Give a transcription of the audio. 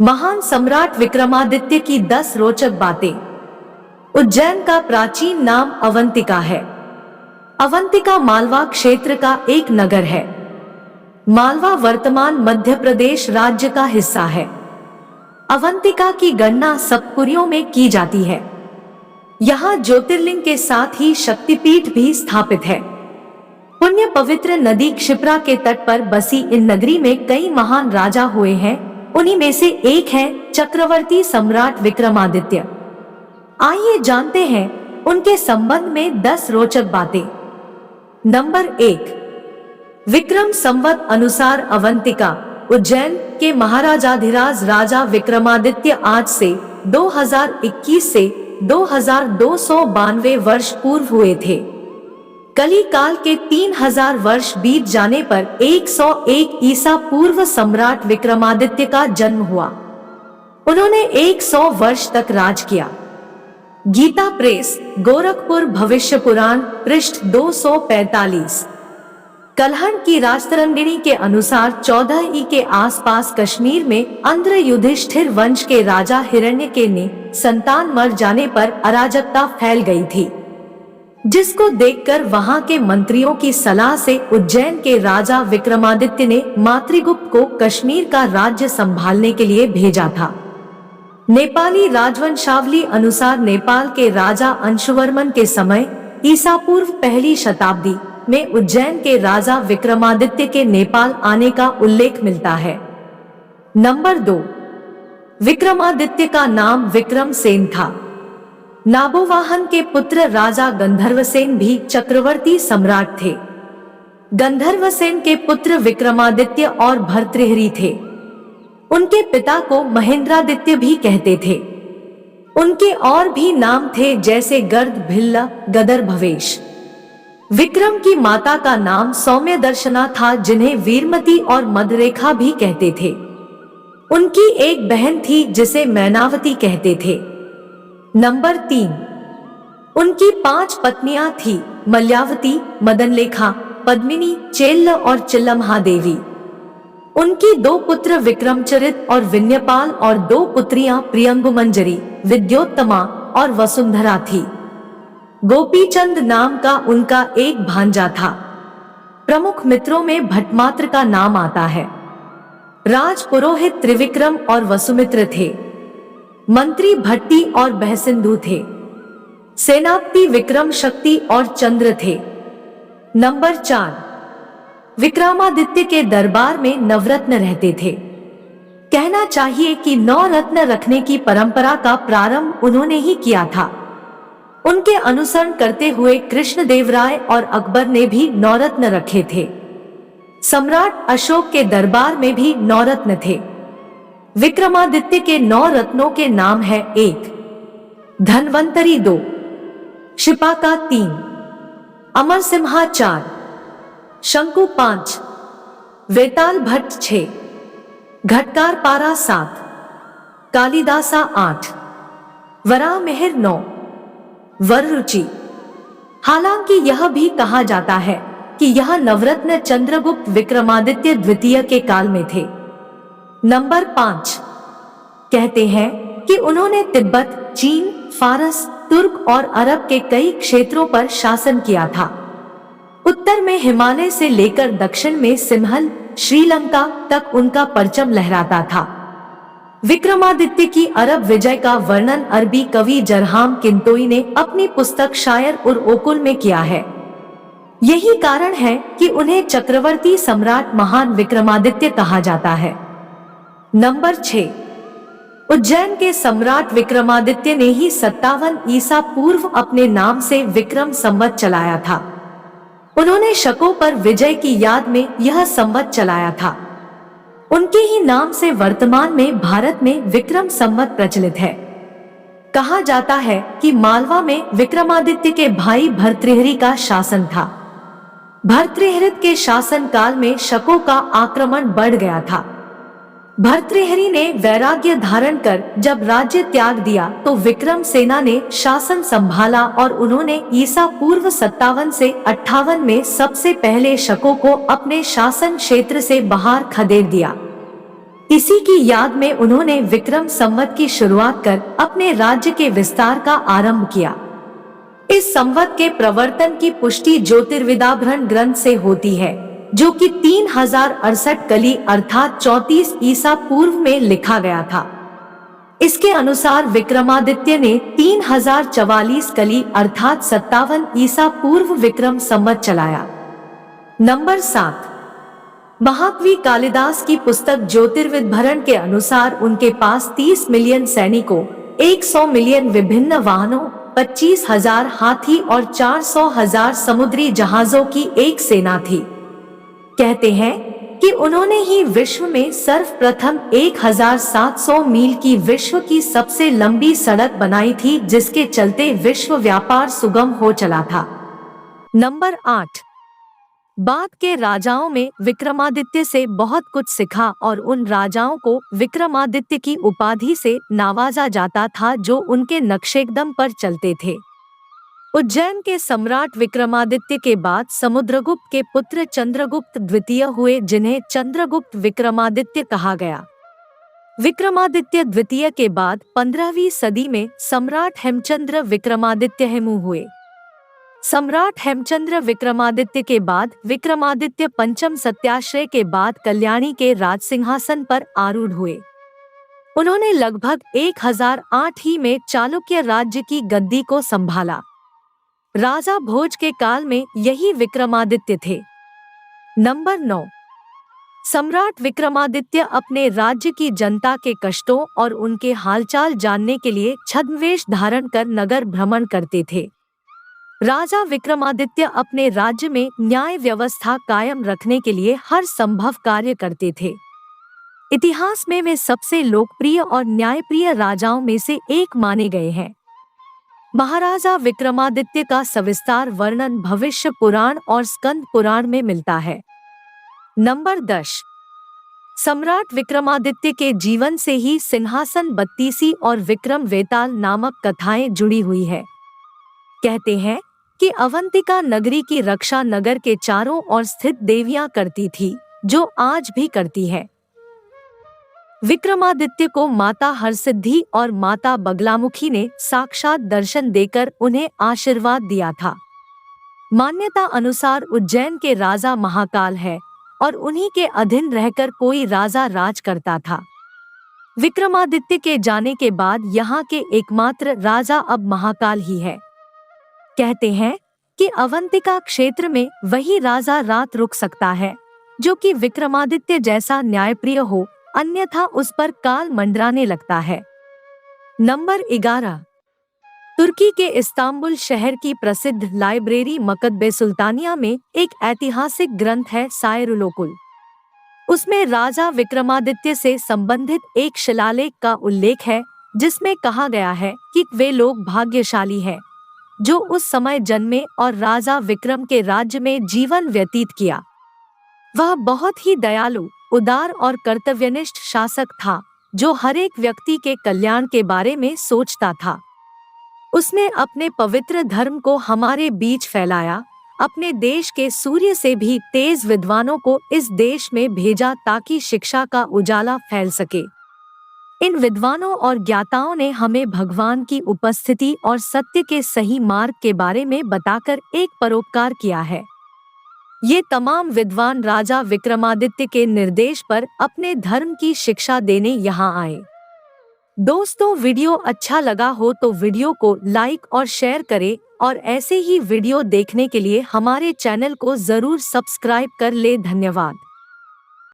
महान सम्राट विक्रमादित्य की 10 रोचक बातें। उज्जैन का प्राचीन नाम अवंतिका है। अवंतिका मालवा क्षेत्र का एक नगर है। मालवा वर्तमान मध्य प्रदेश राज्य का हिस्सा है। अवंतिका की गणना सप्तपुरियों में की जाती है। यहाँ ज्योतिर्लिंग के साथ ही शक्तिपीठ भी स्थापित है। पुण्य पवित्र नदी क्षिप्रा के तट पर बसी इन नगरी में कई महान राजा हुए हैं। उन्हीं में से एक है चक्रवर्ती सम्राट विक्रमादित्य। आइए जानते हैं उनके संबंध में 10 रोचक बातें। नंबर 1, विक्रम संवत अनुसार अवंतिका उज्जैन के महाराजाधिराज राजा विक्रमादित्य आज से 2021 से 2292 वर्ष पूर्व हुए थे। कली काल के 3000 वर्ष बीत जाने पर 101 ईसा पूर्व सम्राट विक्रमादित्य का जन्म हुआ। उन्होंने 100 वर्ष तक राज किया। गीता प्रेस, गोरखपुर भविष्य पुराण, पृष्ठ 245। कलहण की राजतरंगिणी के अनुसार 14 ई के आसपास कश्मीर में अंध्र युधिष्ठिर वंश के राजा हिरण्यके ने संतान मर जाने पर अराजकता फैल गई थी, जिसको देखकर वहां के मंत्रियों की सलाह से उज्जैन के राजा विक्रमादित्य ने मातृगुप्त को कश्मीर का राज्य संभालने के लिए भेजा था। नेपाली राजवंशावली अनुसार नेपाल के राजा अंशुवर्मन के समय ईसा पूर्व पहली शताब्दी में उज्जैन के राजा विक्रमादित्य के नेपाल आने का उल्लेख मिलता है। नंबर 2, विक्रमादित्य का नाम विक्रम सेन था। नाबोवाहन के पुत्र राजा गंधर्वसेन भी चक्रवर्ती सम्राट थे। गंधर्वसेन के पुत्र विक्रमादित्य और भर्तृहरि थे। उनके पिता को महेंद्रादित्य भी कहते थे। उनके और भी नाम थे, जैसे गर्द, भिल्ला, गदर, भवेश। विक्रम की माता का नाम सौम्य दर्शना था, जिन्हें वीरमती और मदरेखा भी कहते थे। उनकी एक बहन थी जिसे मैनावती कहते थे। नंबर 3, उनकी 5 पत्नियां थी, मल्यावती, मदनलेखा, पद्मिनी, चेल्ल और चिल्लमहादेवी। उनकी 2 पुत्र विक्रमचरित और विन्यपाल और 2 पुत्रियां प्रियंगुमंजरी, विद्योत्तमा और वसुंधरा थी। गोपीचंद नाम का उनका एक भांजा था। प्रमुख मित्रों में भट्टमात्र का नाम आता है। राज पुरोहित त्रिविक्रम और वसुमित्र थे। मंत्री भट्टी और बहसिंधु थे। सेनापति विक्रम शक्ति और चंद्र थे। नंबर 4, विक्रमादित्य के दरबार में नवरत्न रहते थे। कहना चाहिए कि 9 रत्न रखने की परंपरा का प्रारंभ उन्होंने ही किया था। उनके अनुसरण करते हुए कृष्णदेवराय और अकबर ने भी 9 रत्न रखे थे। सम्राट अशोक के दरबार में भी 9 रत्न थे। विक्रमादित्य के 9 रत्नों के नाम है: 1, धन्वंतरी, 2, क्षिपाका, 3, अमरसिम्हा, 4, शंकु, 5, वेताल भट्ट, 6, घटकार पारा, 7, कालिदासा, 8, वराहमिहिर, 9, वररुचि। हालांकि यह भी कहा जाता है कि यह नवरत्न चंद्रगुप्त विक्रमादित्य द्वितीय के काल में थे। नंबर 5, कहते हैं कि उन्होंने तिब्बत, चीन, फारस, तुर्क और अरब के कई क्षेत्रों पर शासन किया था। उत्तर में हिमालय से लेकर दक्षिण में सिंहल, श्रीलंका तक उनका परचम लहराता था। विक्रमादित्य की अरब विजय का वर्णन अरबी कवि जरहाम किंतोई ने अपनी पुस्तक शायर उर ओकुल में किया है। यही कारण है कि उन्हें चक्रवर्ती सम्राट महान विक्रमादित्य कहा जाता है। नंबर 6, उज्जैन के सम्राट विक्रमादित्य ने ही 57 ईसा पूर्व अपने नाम से विक्रम संवत चलाया था। उन्होंने शकों पर विजय की याद में यह संवत चलाया था। उनके ही नाम से वर्तमान में भारत में विक्रम संवत प्रचलित है। कहा जाता है कि मालवा में विक्रमादित्य के भाई भर्तृहरि का शासन था। भर्तृहरि के शासन काल में शकों का आक्रमण बढ़ गया था। भर्तृहरि ने वैराग्य धारण कर जब राज्य त्याग दिया तो विक्रम सेना ने शासन संभाला और उन्होंने ईसा पूर्व 57 से 58 में सबसे पहले शकों को अपने शासन क्षेत्र से बाहर खदेड़ दिया। इसी की याद में उन्होंने विक्रम संवत की शुरुआत कर अपने राज्य के विस्तार का आरंभ किया। इस संवत के प्रवर्तन की पुष्टि ज्योतिर्विदाभरण ग्रंथ से होती है, जो कि 3068 कली अर्थात 34 ईसा पूर्व में लिखा गया था। इसके अनुसार विक्रमादित्य ने 3044 कली अर्थात 57 ईसा पूर्व विक्रम संवत चलाया। नंबर 7, महाकवि कालिदास की पुस्तक ज्योतिर्विदभरण के अनुसार उनके पास 30 मिलियन सैनिकों, 100 मिलियन विभिन्न वाहनों, 25,000 हाथी और 400,000 समुद्री जहाजों की एक सेना थी। कहते हैं कि उन्होंने ही विश्व में सर्वप्रथम 1700 मील की विश्व की सबसे लंबी सड़क बनाई थी, जिसके चलते विश्व व्यापार सुगम हो चला था। नंबर 8, बाद के राजाओं में विक्रमादित्य से बहुत कुछ सीखा और उन राजाओं को विक्रमादित्य की उपाधि से नवाजा जाता था जो उनके नक्शेकदम पर चलते थे। उज्जैन के सम्राट विक्रमादित्य के बाद समुद्रगुप्त के पुत्र चंद्रगुप्त द्वितीय हुए, जिन्हें चंद्रगुप्त विक्रमादित्य कहा गया। विक्रमादित्य द्वितीय के बाद 15वीं सदी में सम्राट हेमचंद्र विक्रमादित्य हेमू हुए। सम्राट हेमचंद्र विक्रमादित्य के बाद विक्रमादित्य पंचम सत्याश्रय के बाद कल्याणी के राजसिंहासन पर आरूढ़ हुए। उन्होंने लगभग 1008 ही में चालुक्य राज्य की गद्दी को संभाला। राजा भोज के काल में यही विक्रमादित्य थे। नंबर 9, सम्राट विक्रमादित्य अपने राज्य की जनता के कष्टों और उनके हालचाल जानने के लिए छद्मवेश धारण कर नगर भ्रमण करते थे। राजा विक्रमादित्य अपने राज्य में न्याय व्यवस्था कायम रखने के लिए हर संभव कार्य करते थे। इतिहास में वे सबसे लोकप्रिय और न्यायप्रिय राजाओं में से एक माने गए हैं। महाराजा विक्रमादित्य का सविस्तार वर्णन भविष्य पुराण और स्कंद पुराण में मिलता है। नंबर 10, सम्राट विक्रमादित्य के जीवन से ही सिंहासन बत्तीसी और विक्रम वेताल नामक कथाएं जुड़ी हुई है। कहते हैं कि अवंतिका नगरी की रक्षा नगर के चारों ओर स्थित देवियां करती थी, जो आज भी करती है। विक्रमादित्य को माता हरसिद्धि और माता बगलामुखी ने साक्षात दर्शन देकर उन्हें आशीर्वाद दिया था। मान्यता अनुसार उज्जैन के राजा महाकाल है और उन्हीं के अधीन रहकर कोई राजा राज करता था। विक्रमादित्य के जाने के बाद यहाँ के एकमात्र राजा अब महाकाल ही है। कहते हैं कि अवंतिका क्षेत्र में वही राजा रात रुक सकता है जो कि विक्रमादित्य जैसा न्यायप्रिय हो, अन्यथा उस पर काल मंडराने लगता है। नंबर 11, तुर्की के इस्तांबुल शहर की प्रसिद्ध लाइब्रेरी मकतबे सुल्तानिया में एक ऐतिहासिक ग्रंथ है सायरुलोकुल। उसमें राजा विक्रमादित्य से संबंधित एक शिलालेख का उल्लेख है, जिसमें कहा गया है कि वे लोग भाग्यशाली हैं जो उस समय जन्मे और राजा विक्रम के राज्य में जीवन व्यतीत किया। वह बहुत ही दयालु, उदार और कर्तव्यनिष्ठ शासक था, जो हर एक व्यक्ति के कल्याण के बारे में सोचता था। उसने अपने पवित्र धर्म को हमारे बीच फैलाया, अपने देश के सूर्य से भी तेज विद्वानों को इस देश में भेजा ताकि शिक्षा का उजाला फैल सके। इन विद्वानों और ज्ञाताओं ने हमें भगवान की उपस्थिति और सत्य के सही मार्ग के बारे में बताकर एक परोपकार किया है। ये तमाम विद्वान राजा विक्रमादित्य के निर्देश पर अपने धर्म की शिक्षा देने यहाँ आए। दोस्तों, वीडियो अच्छा लगा हो तो वीडियो को लाइक और शेयर करें और ऐसे ही वीडियो देखने के लिए हमारे चैनल को जरूर सब्सक्राइब कर ले। धन्यवाद।